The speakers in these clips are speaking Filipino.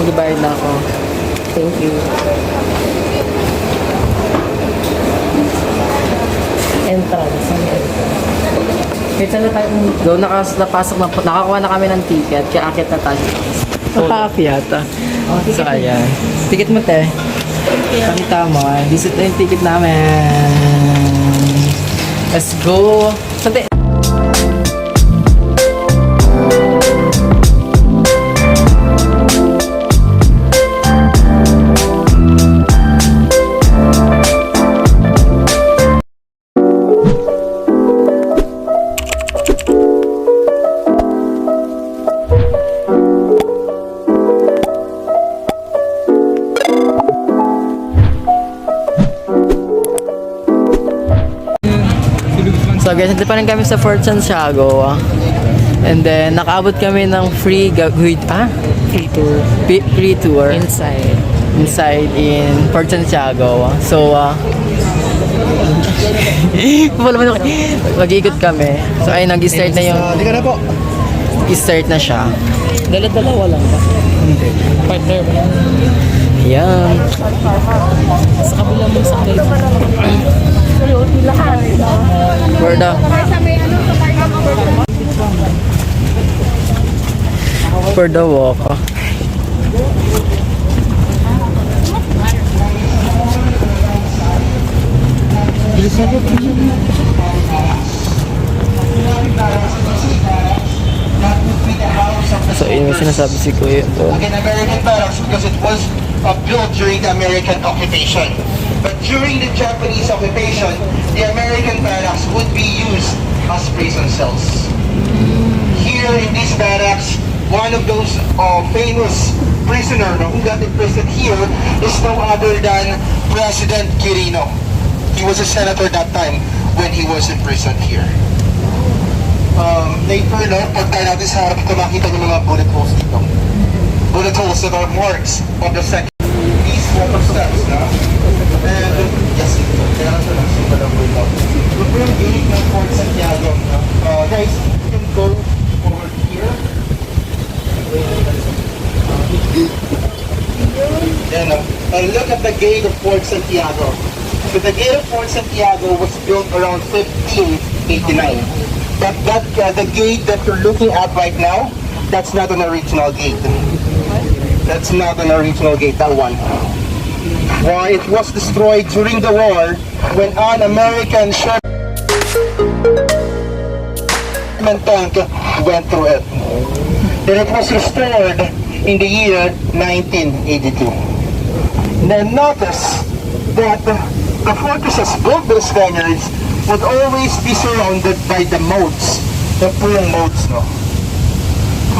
Magbabayad na ako. Thank you. Entrance. Kita na tayo. Doon napasok na, nakakuha na kami ng ticket, kaya akit na tayo. Nakaakyat ah. So ayan. Ticket mo te. Pakita mo. This is na yung ticket namin. Let's go. Sante. So guys, nandito pa rin kami sa Fort Santiago. And then, nakaabot kami ng free tour. Free tour. Inside in Fort Santiago. So, mag-iikot kami. So, ay nag-start na yung... Hindi ka na po. I-start na siya. Dala-dalawa lang ba? Hindi. Partner ba? Yan. Sa kabila mo sa kayo. Where the... For the walk. So, yun yung sinasabi si Kuya. Again, American barracks because it was built during the American occupation. But during the Japanese occupation, the American barracks would be used as prison cells. Here in these barracks, one of those famous prisoners who got imprisoned here is no other than President Quirino. He was a senator that time when he was imprisoned here. Later, no, pagka natin sa harap ito, makita niyo mga bullet holes dito. Bullet holes that are marks of the section. These water steps, no? And, yes, ito. Kaya natin ang simba ng bullet. Look po yung gate ng Fort Santiago. Guys, you can go over here. Then, look at the gate of Fort Santiago. So the gate of Fort Santiago was built around 1589. But the gate that you're looking at right now, that's not an original gate. That's not an original gate, that one. Why? It was destroyed during the war when an American Sherman tank went through it. Then it was restored in the year 1982. Now notice that the fortresses built by the Spaniards would always be surrounded by the moats. The purong moats, no?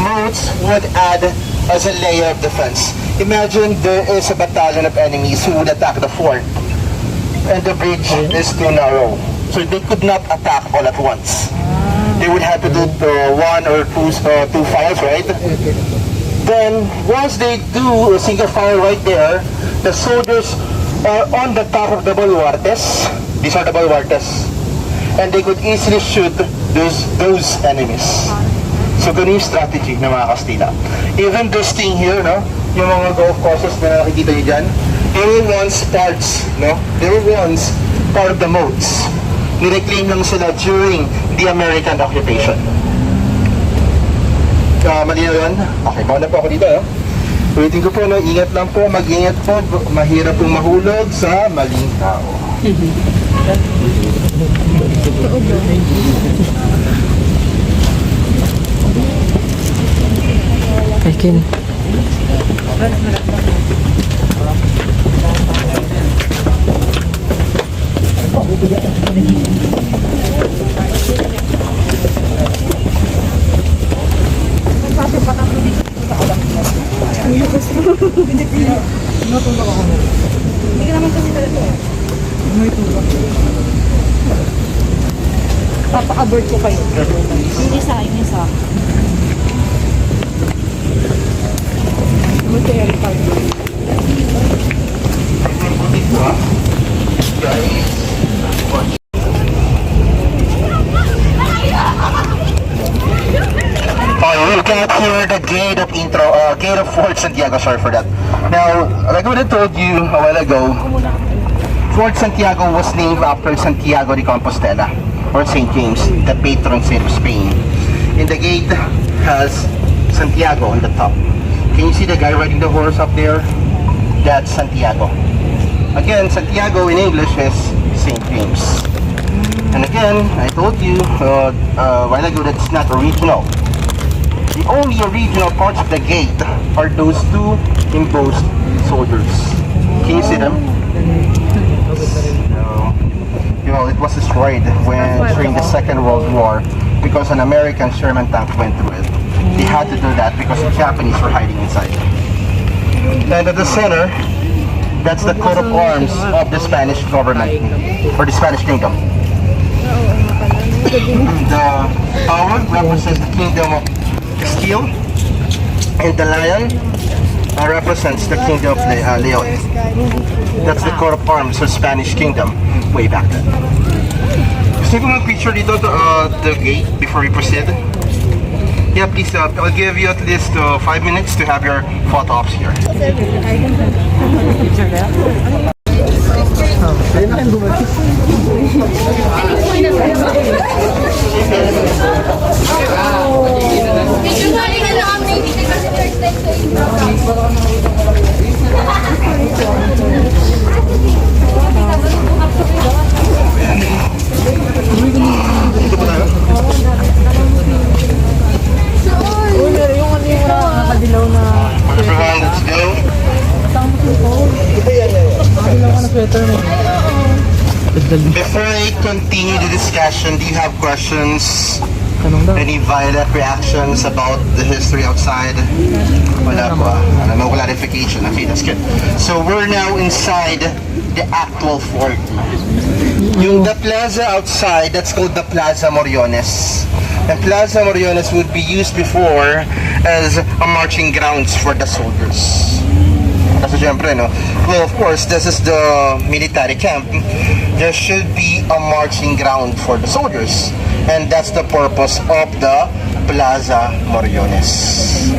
Moats would add as a layer of defense. Imagine there is a battalion of enemies who would attack the fort, and the bridge is too narrow, so they could not attack all at once. They would have to do one or two fires, right? Then, once they do a single fire right there, the soldiers are on the top of the baluartes. These are the baluartes. And they could easily shoot those enemies. So, ganun yung strategy ng mga Kastila. Even this thing here, no? Yung mga golf courses na nakikita nyo dyan, they were once parts, no? They were once part of the moats. Nireclaim lang sila during the American occupation. Malinaw yun? Okay, mauna po ako dito, no? Ulitin ko po, no? Ingat lang po, mag-ingat po. Mahirap pong mahulog sa maling tao. I can. Hindi ka naman kasi talaga. Papa-abort ko kayo. Hindi sa akin, yung sa akin. Mag-carry card. We got here the gate of Fort Santiago, sorry for that. Now, like what I told you a while ago, Fort Santiago was named after Santiago de Compostela, or St. James, the patron saint of Spain. And the gate has Santiago on the top. Can you see the guy riding the horse up there? That's Santiago. Again, Santiago in English is St. James. And again, I told you a while ago that it's not original. The only original parts of the gate are those two embossed soldiers. Can you see them? No. You know, it was destroyed during the Second World War because an American Sherman tank went through it. They had to do that because the Japanese were hiding inside. And at the center, that's the coat of arms of the Spanish government, or the Spanish kingdom. The power represents the kingdom of Castile, and the lion represents the kingdom of Leon. That's the coat of arms of Spanish kingdom way back then. Gusto ko mag-picture dito the gate before we proceed? Yeah, please, I'll give you at least 5 minutes to have your photo ops here. Everyone, let's go. Before I continue the discussion, do you have questions? Any violent reactions about the history outside? Wala po. No clarification. Okay, that's good. So we're now inside the actual fort. The plaza outside, that's called the Plaza Moriones. And Plaza Moriones would be used before as a marching grounds for the soldiers. Kasi syempre, no? Well, of course, this is the military camp. There should be a marching ground for the soldiers. And that's the purpose of the Plaza Moriones.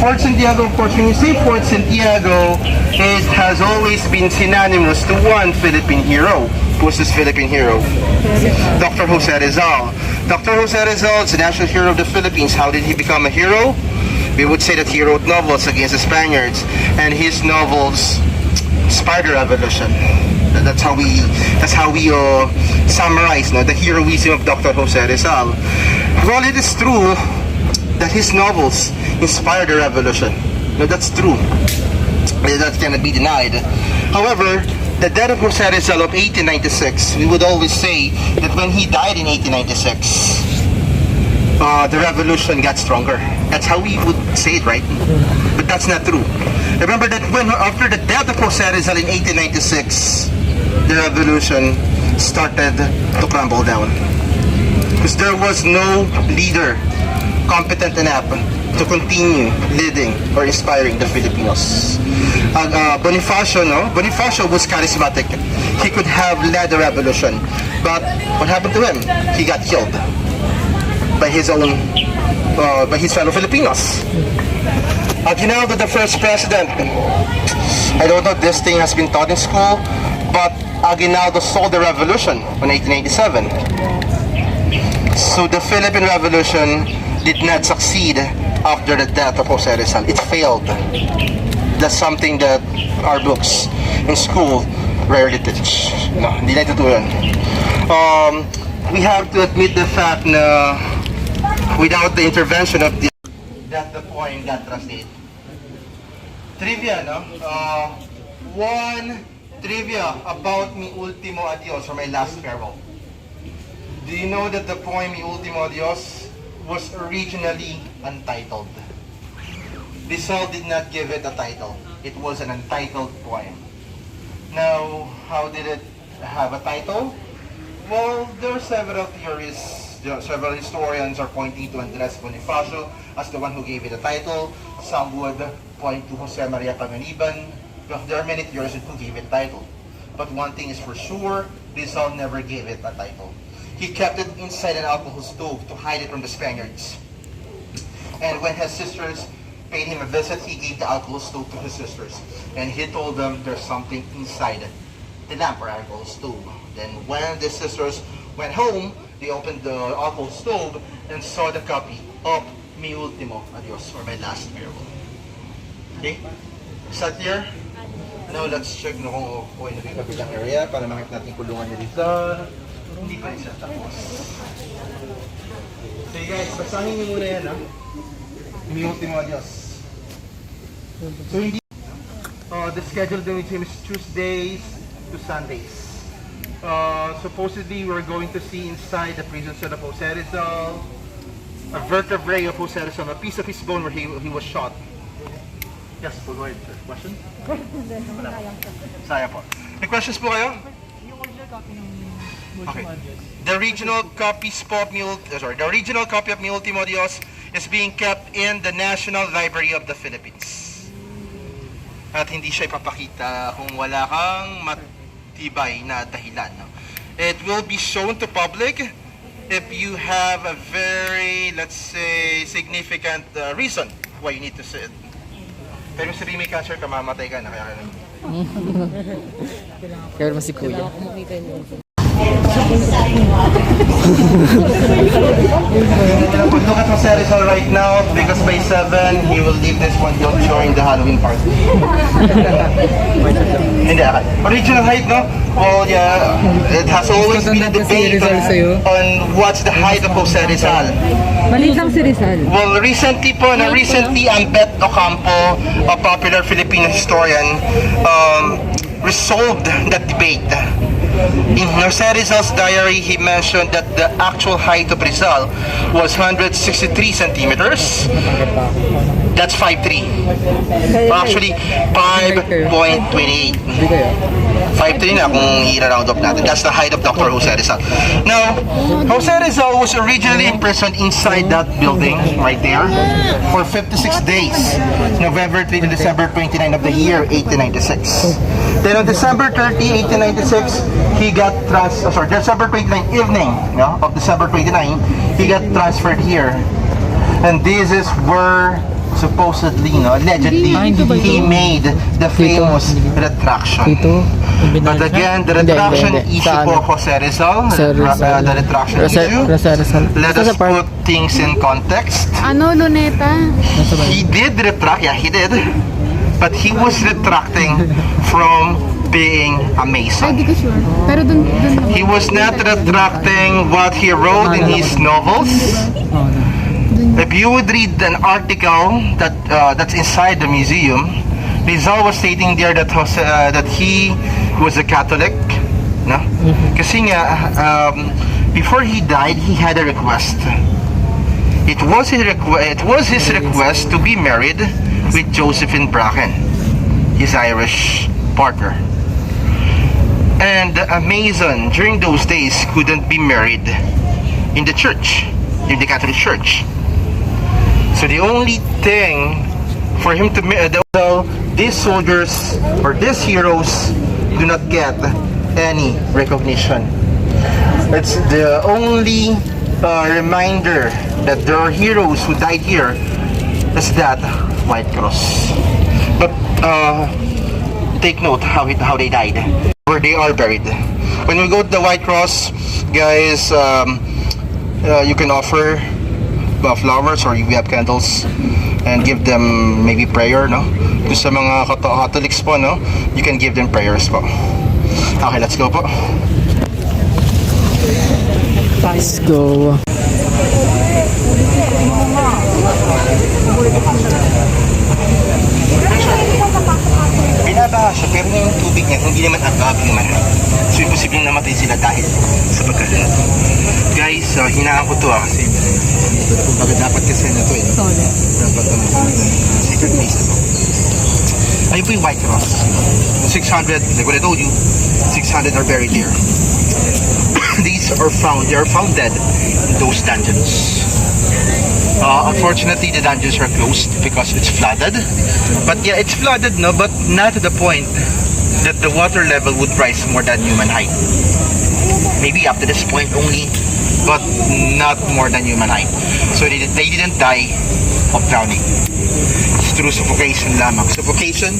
Fort Santiago, of course, when you say Fort Santiago, it has always been synonymous to one Philippine hero. Who's this Philippine hero? Dr. Jose Rizal. Dr. Jose Rizal is the national hero of the Philippines. How did he become a hero? We would say that he wrote novels against the Spaniards, and his novels inspired the revolution. That's how we summarize the heroism of Dr. Jose Rizal. Well, it is true that his novels inspired the revolution. No, that's true. That cannot be denied. However, the death of Jose Rizal of 1896, we would always say that when he died in 1896, the revolution got stronger. That's how we would say it, right? But that's not true. Remember that when after the death of Jose Rizal in 1896, the revolution started to crumble down. Because there was no leader competent enough to continue leading or inspiring the Filipinos. Bonifacio, Bonifacio was charismatic. He could have led the revolution. But what happened to him? He got killed by his fellow Filipinos. Aguinaldo, the first president. I don't know if this thing has been taught in school, but Aguinaldo saw the revolution in 1887. So the Philippine Revolution did not succeed after the death of Jose Rizal. It failed. That's something that our books in school rarely teach. No, hindi na itutunan yun. We have to admit the fact na without the intervention of the that the poem got translated. Trivia, no? One trivia about Mi Ultimo Adios, or my last farewell. Do you know that the poem Mi Ultimo Adios was originally untitled? Rizal did not give it a title. It was an untitled poem. Now, how did it have a title? Well, there are several theories. Several historians are pointing to Andres Bonifacio as the one who gave it a title. Some would point to Jose Maria Panganiban. There are many theories who gave it a title. But one thing is for sure, Rizal never gave it a title. He kept it inside an alcohol stove to hide it from the Spaniards. And when his sisters paid him a visit, he gave the alcohol stove to his sisters. And he told them there's something inside the lamp or alcohol stove. Then when the sisters went home, they opened the alcohol stove and saw the copy of Mi Ultimo Adios, or My Last Miracle. Okay? Is that clear? Now let's check no kung okay na yung kabilang area para makita natin kulungan niya dito. Hindi pa rin siya tapos. So guys, basahin niyo muna yan ha. Mi Ultimo Adios. So hindi the schedule doing him is Tuesdays to Sundays. Supposedly we're going to see inside the prison cell of Jose Rizal a vertebrae of Jose Rizal, a piece of his bone where he was shot. Yes, go ahead, sir. Question? Saya po. May questions po kayo? Okay. The original copies po of the original copy of Mi Ultimo Dios is being kept in the National Library of the Philippines. At hindi siya ipapakita kung wala kang matibay na dahilan. No? It will be shown to public if you have a very, let's say, significant reason why you need to see it. Pero sa may cancer ka, mamatay ka na kaya Kaya naman si kuya. Look at Jose Rizal right now because by 7 he will leave this one during the Halloween party. Hindi akal. Original height, no? Well, yeah, it has always been a debate on what's the height of Jose Rizal. Maliit lang si Rizal. Well, recently Ambet Ocampo, a popular Filipino historian, resolved that debate. In Jose Rizal's diary, he mentioned that the actual height of Rizal was 163 centimeters. That's 5'3". Actually, 5.28. 5'3" na kung i-round up natin. That's the height of Dr. Jose Rizal. Now, Jose Rizal was originally imprisoned inside that building right there for 56 days, November 3 to December 29 of the year 1896. Then on December 30, 1896, he got December 29 evening, no, of December 29, he got transferred here. And this is where supposedly, allegedly, he made the famous retraction. But again, the retraction issue for Jose Rizal, the retraction issue, let us put things in context. Ano, Luneta? He did retract, yeah, he did. But he was retracting from being a Mason. Hindi ko sure. Pero dun He was not retracting what he wrote in his novels. If you would read an article that's inside the museum, Rizal was stating there that he was a Catholic, no? Kasi nga, before he died, he had a request. It was his request to be married with Josephine Bracken, his Irish partner. And a Mason during those days couldn't be married in the church, in the Catholic Church. So the only thing for him to these soldiers or these heroes do not get any recognition. It's the only reminder that there are heroes who died here. Is that White Cross. But take note how they died, where they are buried. When we go to the White Cross, guys, you can offer flowers or we have candles and give them maybe prayer, no? Kung sa mga Catholics po, no? You can give them prayers po. Okay, let's go po. Let's go. Binabaha siya, pero yung tubig niya hindi naman above naman. So imposibleng namatay sila dahil sa pagkalat. Guys, hinaan ko to kasi kumbaga dapat kasi na to dapat secret place na to. Ayun po yung White Cross. 600, like what I told you, 600 are buried here. They are found dead in those dungeons. Unfortunately, the dungeons are closed because it's flooded. But yeah, it's flooded, no, but not to the point that the water level would rise more than human height. Maybe up to this point only, but not more than human height. So they didn't die of drowning. through suffocation lamang. Suffocation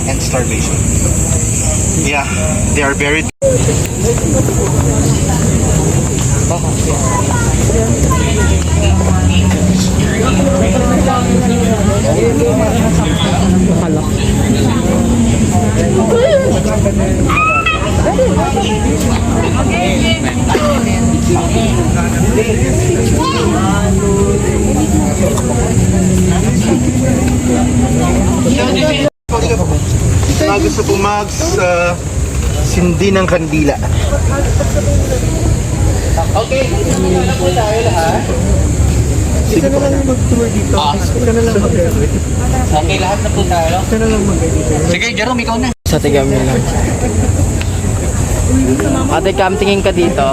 and starvation. Yeah, they are buried. Mga gusto pong sindi ng kandila. Okay, na po tayo lahat. Sige pa lang mag-tour dito. Ika na lang mag-tour. Okay, lahat na po tayo. Ika na lang mag-tour. Sige, Jerome, ikaw na. Sa tigam nyo lang. Ate Cam, tingin ka dito.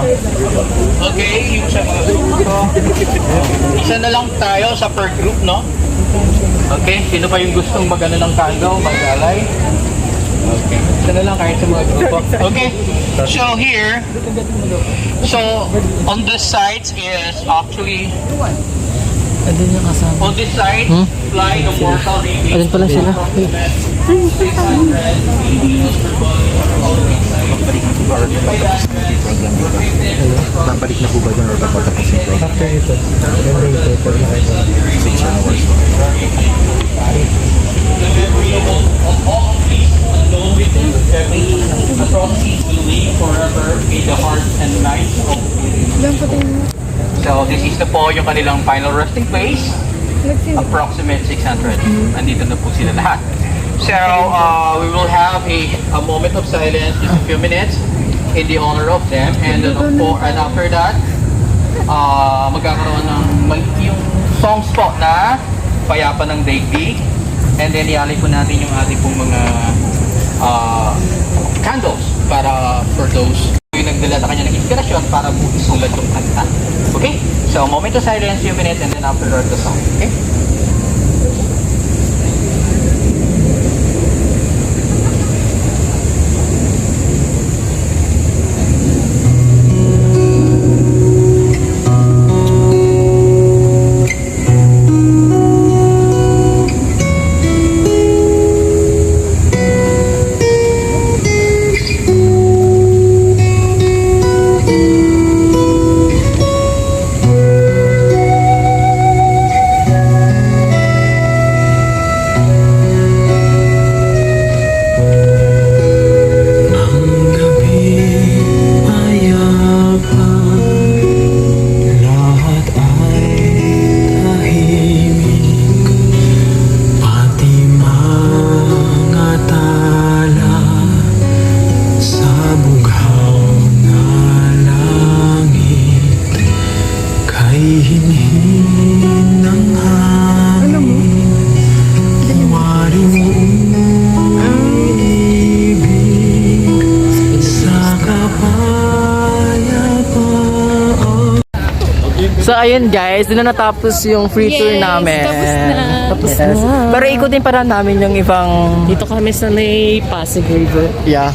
Okay, yung sa mga grupo. Isa na lang tayo sa per group, no? Okay, sino pa yung gustong mag-ano ng candle, mag-alay? Okay, isa na lang kahit sa mga grupo. Okay, so here, so on this side is actually, Andun yung kasama. on this side, fly the mortal reading. Andun pala sila. Babalik na po ba dyan or tapos yung program? After ito. Ganda ito. 6 hours. So this is na po yung kanilang final resting place. Approximate 600. Nandito na po sila lahat. So we will have a moment of silence, just a few minutes, in the honor of them. And then and after that, magkakaroon ng yung songs po na Payapa ng Daigdig. And then ialay po natin yung ating pong mga candles para for those yung nagdala sa kanya ng inspirasyon para po isulat yung kanta. Okay? So, moment of silence, few minutes, and then afterward the song. Okay? So ayun guys, doon na natapos yung free tour namin. tapos na. Pero ikutin pa rin namin yung ibang... Dito kami sa may Pasig River. Yeah.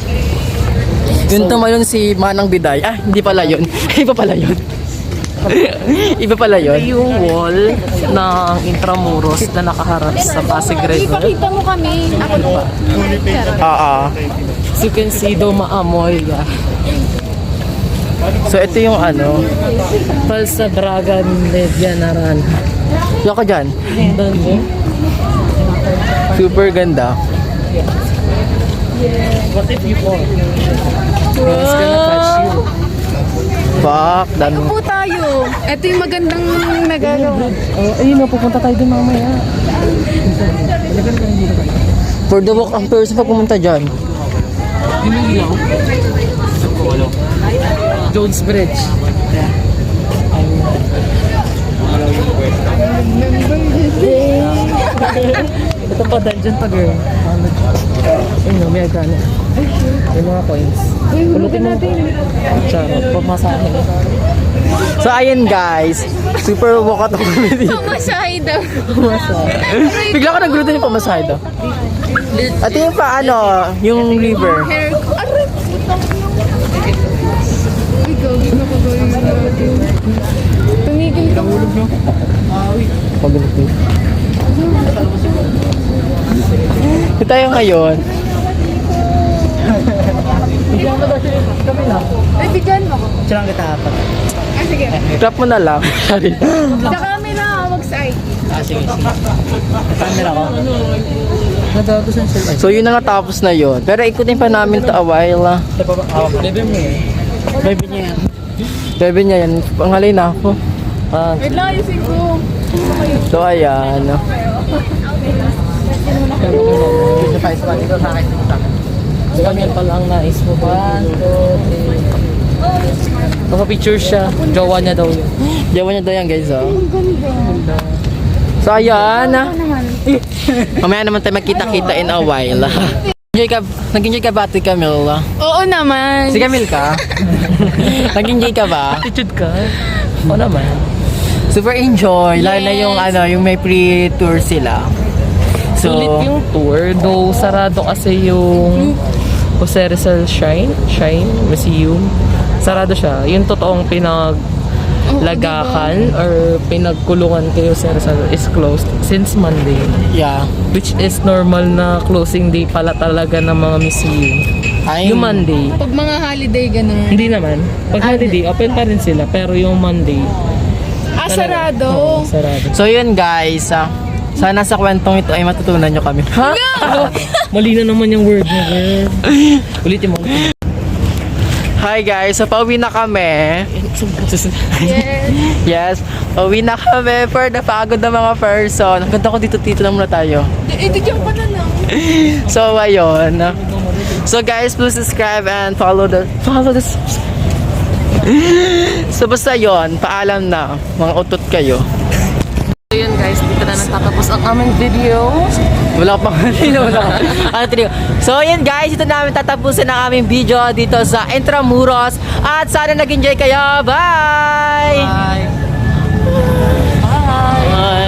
Yung tumalon si Manang Biday. Ah, hindi pala yun. Iba pala yun. Iba pala yun. Yung wall ng Intramuros na nakaharap sa Pasig River. Ipakita mo kami. Ako po. As you can see, dumaamoy. Yeah. So ito yung ano. Palsa Dragon Medianaran. Yung ka dyan. Doon mo. Super ganda. What if you fall? It's gonna touch you. Fuck, dami. Po tayo. Ito yung magandang nagagawa. Oh, ayun na, pupunta tayo din mamaya. For the walk ang person pag pumunta dyan. Jones Bridge. Ito pa dungeon pa girl. Ayun o, may agana. May mga coins. Pulutin natin. Charot, pamasahe. So ayun guys, super walk out of comedy. Pamasahe daw. Bigla ko nagulat yung pamasahe daw. At yung pa ano, yung river. Hair ko. Aray! Ikaw, ikaw ko gawin natin. Tumigil ka. Pagulog Ito tayo ngayon. Ay, bigyan mo ko. Saan kita apat? Ah, sige. Drop mo na lang. Sorry. Sa camera, mag-side. Sige. Camera ko. So yun na nga, tapos na yun. Pero ikutin pa namin to a while. Bebe mo eh. Bebe niya yan. Bebe niya yan. Pangalay na ako. Wait lang, ayusin ko. So ayan. Ganyan pala ang nais mo. 1, 2, 3. Baka picture siya. Jowa niya daw yun. Jawa niya daw yan guys. So ayan. Mamaya naman tayo magkita-kita in a while. Nag-enjoy ka ba, Ate Camille? Oo naman. Si Camille ka? Nag-enjoy ka ba? Attitude ka? Oo naman. Super enjoy. Lalo na yung yung may pre-tour sila. Sulit yung tour, though sarado kasi yung Jose Rizal Shrine Museum. Sarado siya. Yung totoong pinaglagakan or pinagkulungan kay Jose Rizal is closed since Monday. Yeah. Which is normal na closing day pala talaga ng mga museum. Ay, Yung Monday. Pag mga holiday, ganun. Hindi naman. Pag holiday, open pa rin sila. Pero yung Monday, Ah, sarado. sarado. So yun guys. Sana sa kwentong ito ay matutunan nyo kami. Ha? Mali na naman yung word mo, girl. Ulitin mo. Hi guys. So pauwi na kami. Yes. Yes. Pauwi na kami for the pagod na mga person. Ang ganda ko dito lang muna tayo. Ito dyan pa na lang. So ayun. So guys, please subscribe and follow the So basta yun, paalam na. Mga utot kayo. So yun guys, dito na nagtatapos ang aming video. Wala pa wala. So yun guys, ito namin tatapusin ang aming video dito sa Intramuros. At sana nag-enjoy kayo. Bye! Bye! Bye!